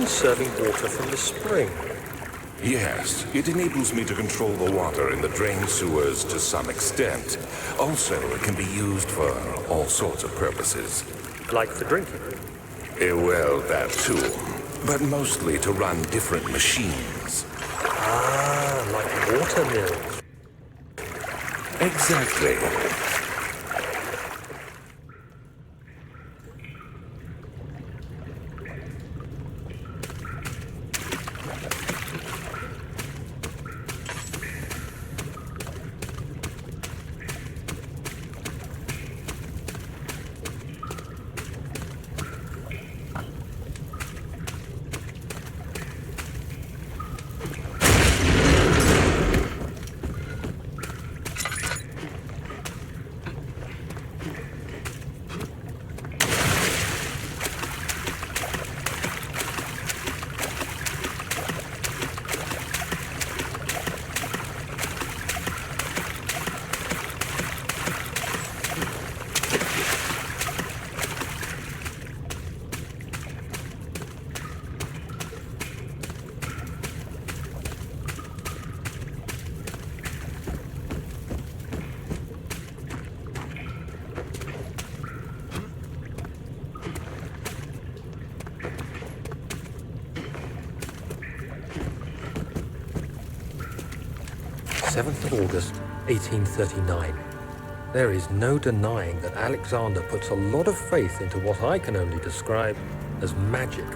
conserving water from the spring. Yes, it enables me to control the water in the drain sewers to some extent. Also, it can be used for all sorts of purposes. Like for drinking? Well, that too. But mostly to run different machines. Ah, like water mills. Exactly. August 1839. There is no denying that Alexander puts a lot of faith into what I can only describe as magic.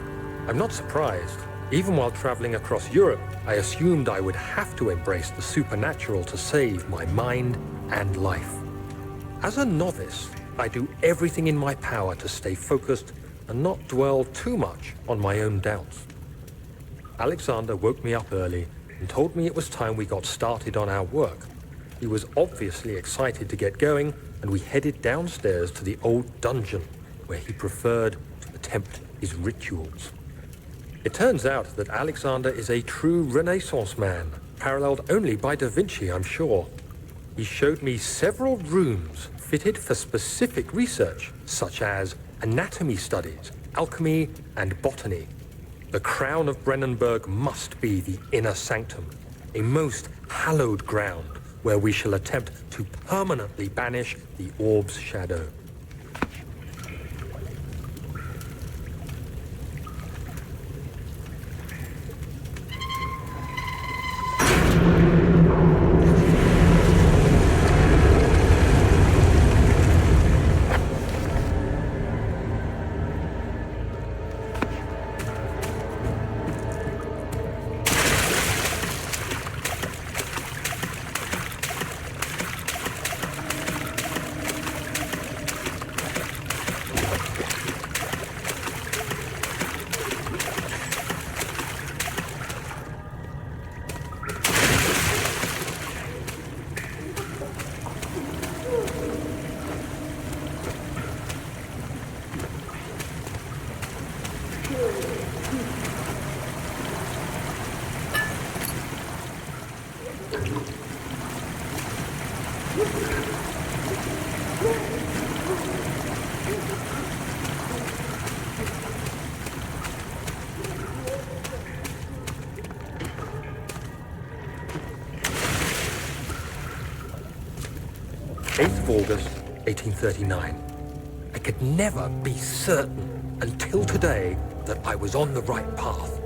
I'm not surprised. Even while traveling across Europe, I assumed I would have to embrace the supernatural to save my mind and life. As a novice, I do everything in my power to stay focused and not dwell too much on my own doubts. Alexander woke me up early and told me it was time we got started on our work. He was obviously excited to get going, and we headed downstairs to the old dungeon, where he preferred to attempt his rituals. It turns out that Alexander is a true Renaissance man, paralleled only by Da Vinci, I'm sure. He showed me several rooms fitted for specific research, such as anatomy studies, alchemy, and botany. The crown of Brennenburg must be the inner sanctum, a most hallowed ground where we shall attempt to permanently banish the orb's shadow. August 1839. I could never be certain until today that I was on the right path.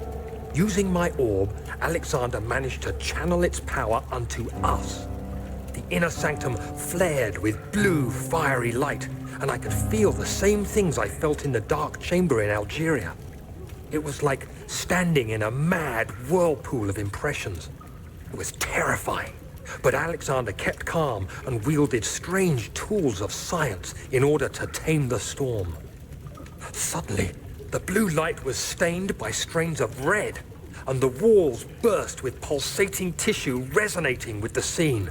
Using my orb, Alexander managed to channel its power unto us. The inner sanctum flared with blue, fiery light, and I could feel the same things I felt in the dark chamber in Algeria. It was like standing in a mad whirlpool of impressions. It was terrifying. But Alexander kept calm and wielded strange tools of science in order to tame the storm. Suddenly, the blue light was stained by strains of red, and the walls burst with pulsating tissue resonating with the scene.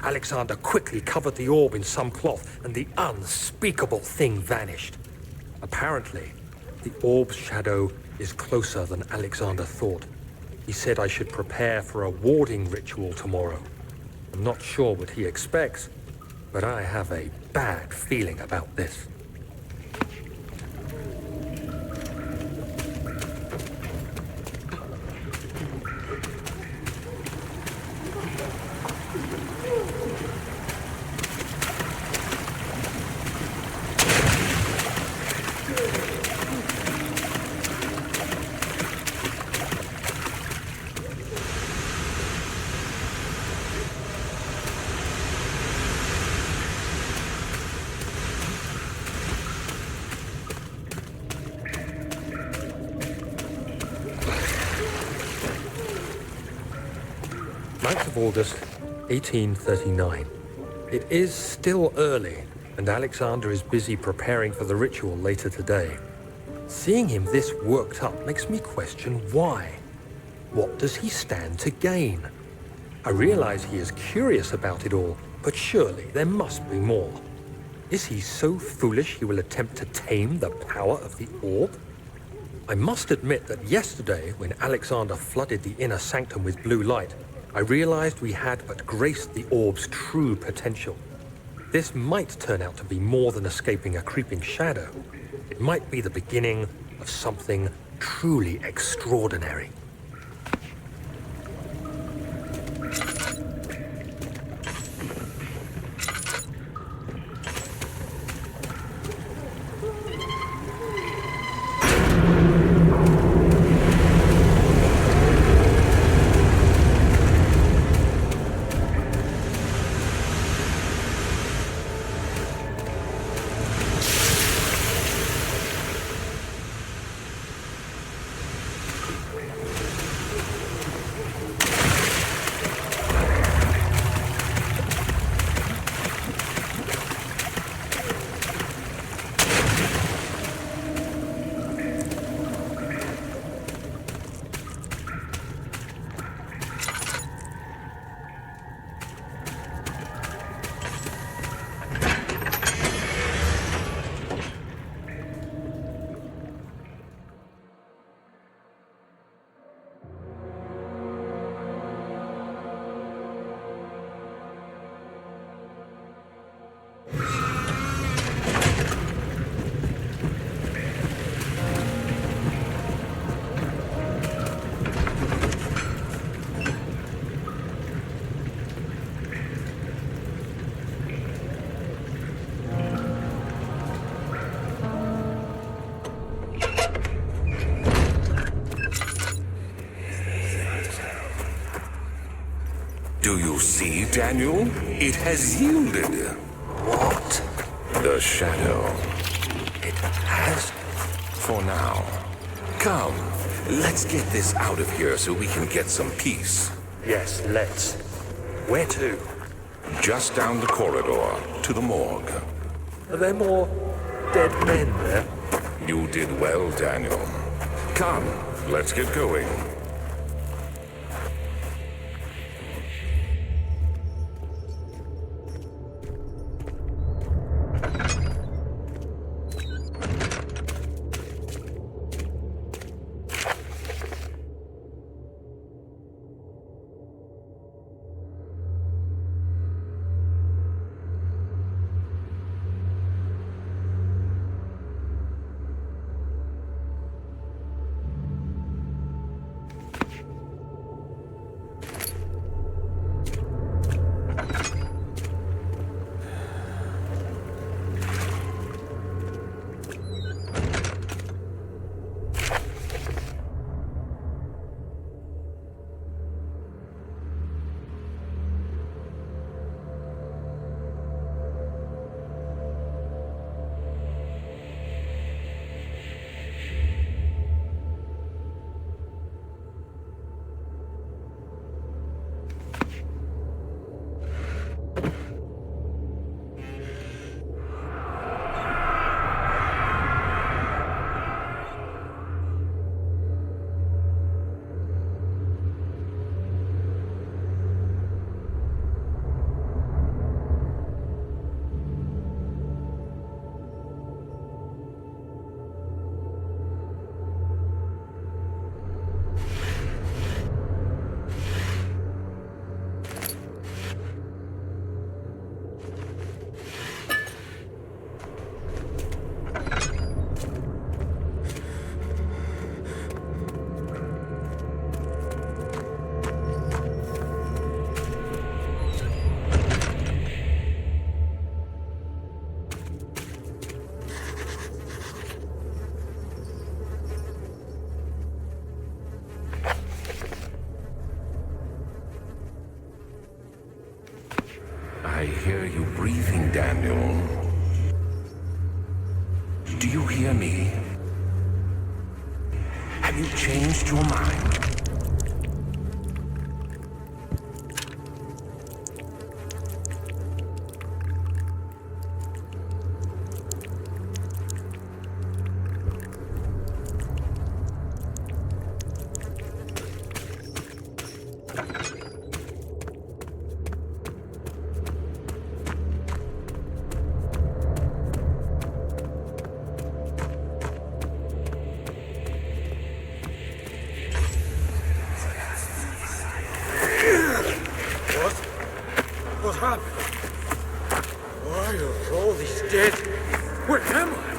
Alexander quickly covered the orb in some cloth, and the unspeakable thing vanished. Apparently, the orb's shadow is closer than Alexander thought. He said I should prepare for a warding ritual tomorrow. I'm not sure what he expects, but I have a bad feeling about this. 9th of August, 1839. It is still early, and Alexander is busy preparing for the ritual later today. Seeing him this worked up makes me question why. What does he stand to gain? I realize he is curious about it all, but surely there must be more. Is he so foolish he will attempt to tame the power of the orb? I must admit that yesterday, when Alexander flooded the inner sanctum with blue light, I realized we had but graced the orb's true potential. This might turn out to be more than escaping a creeping shadow. It might be the beginning of something truly extraordinary. Do you see, Daniel? It has yielded. What? The shadow. It has? For now. Come, let's get this out of here so we can get some peace. Yes, let's. Where to? Just down the corridor, to the morgue. Are there more dead men there? You did well, Daniel. Come, let's get going. I hear you breathing, Daniel. Do you hear me? Have you changed your mind? What happened? Why are all these dead? Where am I?